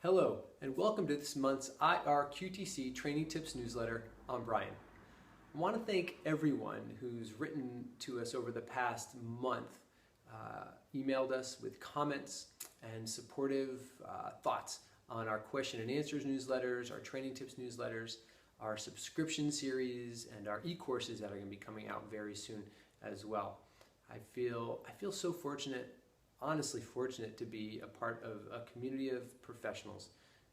Hello, and welcome to this month's IRQTC Training Tips newsletter. I'm Brian. I want to thank everyone who's written to us over the past month, emailed us with comments and supportive thoughts on our question and answers newsletters, our training tips newsletters, our subscription series, and our e-courses that are going to be coming out very soon as well. I feel so fortunate, honestly fortunate, to be a part of a community of professionals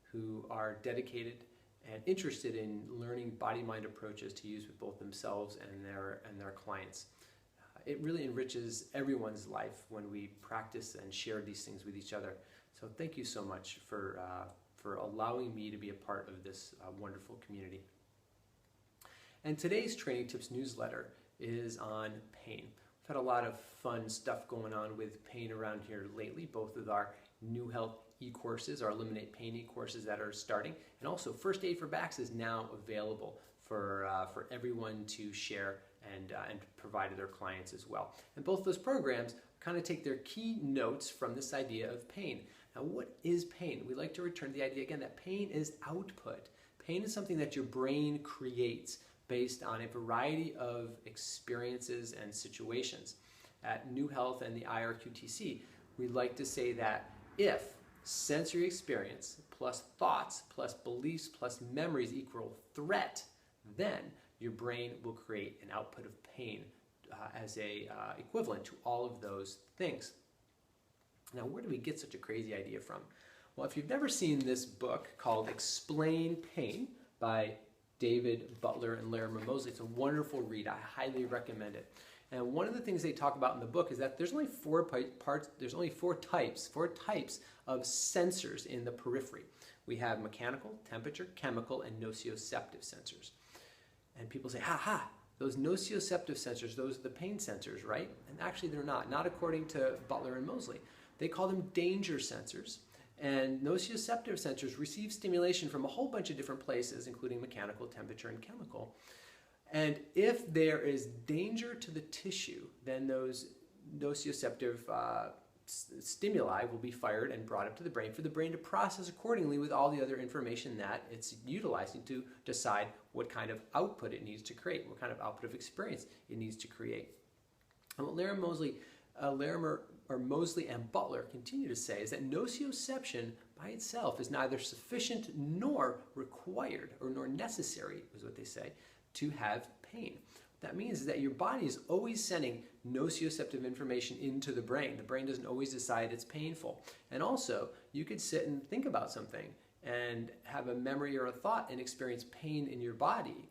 who are dedicated and interested in learning body-mind approaches to use with both themselves and their clients. It really enriches everyone's life when we practice and share these things with each other. So thank you so much for allowing me to be a part of this wonderful community. And today's Training Tips newsletter is on pain. We've had a lot of fun stuff going on with pain around here lately, both with our New Health e-courses, our Eliminate Pain e-courses that are starting, and also First Aid for Backs is now available for everyone to share and provide to their clients as well. And both those programs kind of take their key notes from this idea of pain. Now, what is pain? We like to return to the idea again that pain is output. Pain is something that your brain creates based on a variety of experiences and situations. At New Health and the IRQTC, we like to say that if sensory experience plus thoughts plus beliefs plus memories equal threat, then your brain will create an output of pain as a equivalent to all of those things. Now, where do we get such a crazy idea from? Well, if you've never seen this book called Explain Pain by David Butler and Larimer Mosley, it's a wonderful read. I highly recommend it. And one of the things they talk about in the book is that there's only four types of sensors in the periphery. We have mechanical, temperature, chemical, and nociceptive sensors. And people say, those nociceptive sensors, those are the pain sensors, right? And actually they're not according to Butler and Mosley. They call them danger sensors. And nociceptive sensors receive stimulation from a whole bunch of different places, including mechanical, temperature, and chemical. And if there is danger to the tissue, then those nociceptive stimuli will be fired and brought up to the brain for the brain to process accordingly with all the other information that it's utilizing to decide what kind of output it needs to create, what kind of output of experience it needs to create. And what Mosley and Butler continue to say is that nociception by itself is neither sufficient nor required, or nor necessary, is what they say, to have pain. What that means is that your body is always sending nociceptive information into the brain. The brain doesn't always decide it's painful. And also, you could sit and think about something and have a memory or a thought and experience pain in your body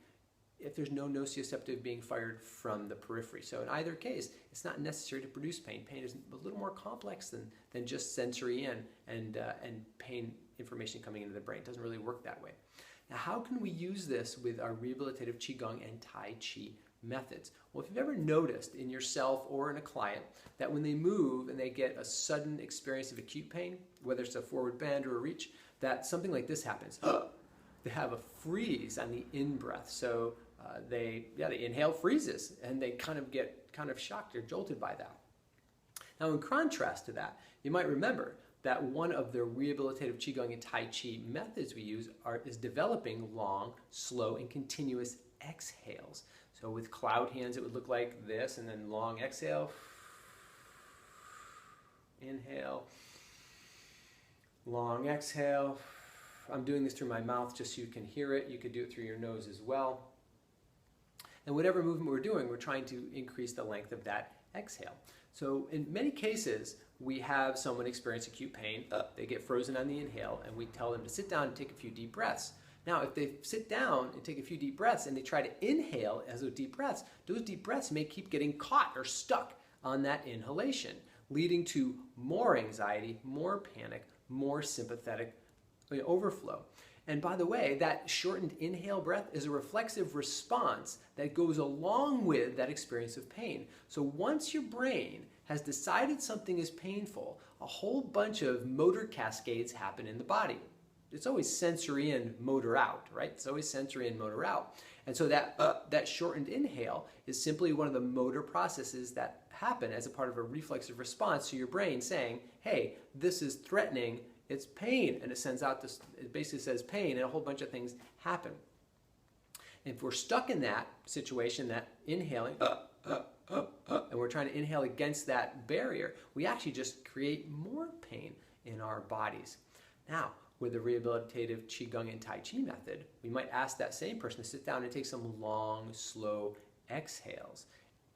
if there's no nociceptive being fired from the periphery. So in either case, it's not necessary to produce pain. Pain is a little more complex than just sensory and pain information coming into the brain. It doesn't really work that way. Now, how can we use this with our rehabilitative Qigong and Tai Chi methods? Well, if you've ever noticed in yourself or in a client that when they move and they get a sudden experience of acute pain, whether it's a forward bend or a reach, that something like this happens. They have a freeze on the in-breath. So the inhale freezes and they get shocked or jolted by that. Now, in contrast to that, you might remember that one of the rehabilitative Qigong and Tai Chi methods we use is developing long, slow, and continuous exhales. So with cloud hands, it would look like this, and then long exhale, inhale, long exhale. I'm doing this through my mouth just so you can hear it. You could do it through your nose as well. And whatever movement we're doing, we're trying to increase the length of that exhale. So in many cases, we have someone experience acute pain. They get frozen on the inhale, and we tell them to sit down and take a few deep breaths. Now, if they sit down and take a few deep breaths and they try to inhale as those deep breaths may keep getting caught or stuck on that inhalation, leading to more anxiety, more panic, more sympathetic overflow. And by the way, that shortened inhale breath is a reflexive response that goes along with that experience of pain. So once your brain has decided something is painful, a whole bunch of motor cascades happen in the body. It's always sensory in, motor out, right? It's always sensory in, motor out. And so that shortened inhale is simply one of the motor processes that happen as a part of a reflexive response to your brain saying, hey, this is threatening, it's pain, and it sends out this, it basically says pain, and a whole bunch of things happen. If we're stuck in that situation, that inhaling, and we're trying to inhale against that barrier, we actually just create more pain in our bodies. Now, with the rehabilitative Qigong and Tai Chi method, we might ask that same person to sit down and take some long, slow exhales.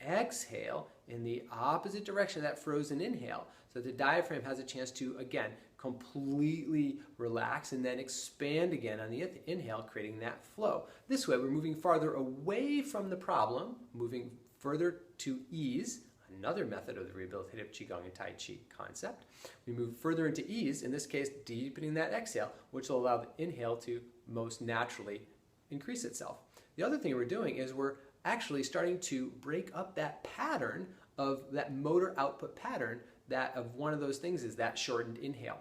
Exhale in the opposite direction of that frozen inhale, so the diaphragm has a chance to, again, completely relax and then expand again on the inhale, creating that flow. This way, we're moving farther away from the problem, moving further to ease, another method of the rehabilitative Qigong and Tai Chi concept. We move further into ease, in this case, deepening that exhale, which will allow the inhale to most naturally increase itself. The other thing we're doing is we're actually starting to break up that pattern of that motor output pattern that of one of those things is that shortened inhale.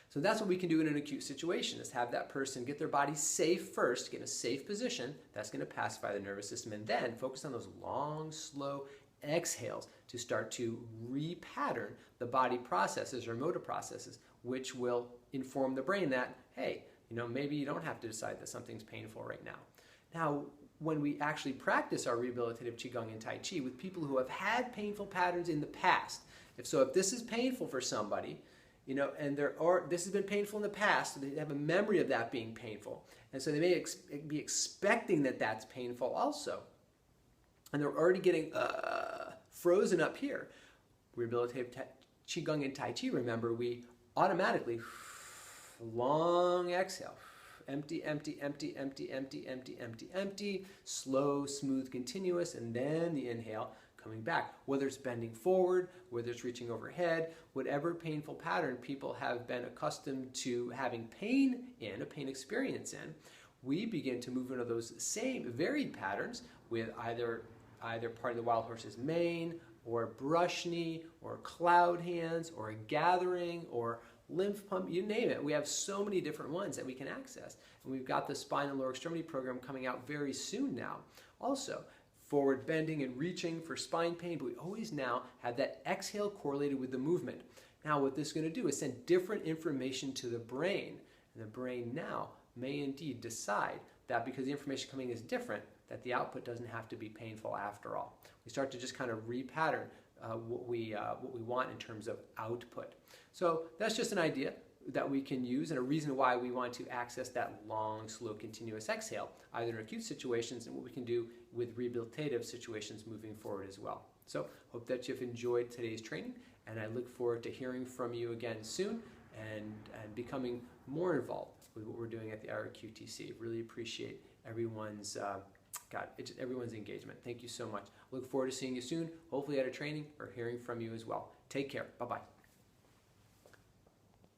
So that's what we can do in an acute situation, is have that person get their body safe first, get in a safe position. That's going to pacify the nervous system, and then focus on those long, slow exhales to start to repattern the body processes or motor processes, which will inform the brain that, hey, maybe you don't have to decide that something's painful right now. Now, when we actually practice our rehabilitative Qigong and Tai Chi with people who have had painful patterns in the past, if this is painful for somebody, and this has been painful in the past, so they have a memory of that being painful, and so they may be expecting that that's painful also, and they're already getting frozen up here. Rehabilitative Qigong and Tai Chi, remember, we automatically long exhale. Empty, empty, empty, empty, empty, empty, empty, empty, slow, smooth, continuous, and then the inhale coming back. Whether it's bending forward, whether it's reaching overhead, whatever painful pattern people have been accustomed to having pain in, a pain experience in, we begin to move into those same varied patterns with either part of the wild horse's mane, or brush knee, or cloud hands, or a gathering, or lymph pump, you name it. We have so many different ones that we can access. And we've got the spine and lower extremity program coming out very soon now. Also, forward bending and reaching for spine pain, but we always now have that exhale correlated with the movement. Now what this is going to do is send different information to the brain. And the brain now may indeed decide that because the information coming is different, that the output doesn't have to be painful after all. We start to just kind of repattern what we want in terms of output. So that's just an idea that we can use, and a reason why we want to access that long, slow, continuous exhale, either in acute situations and what we can do with rehabilitative situations moving forward as well. So hope that you've enjoyed today's training, and I look forward to hearing from you again soon and becoming more involved with what we're doing at the RQTC. Really appreciate everyone's everyone's engagement. Thank you so much. Look forward to seeing you soon, hopefully at a training or hearing from you as well. Take care. Bye-bye.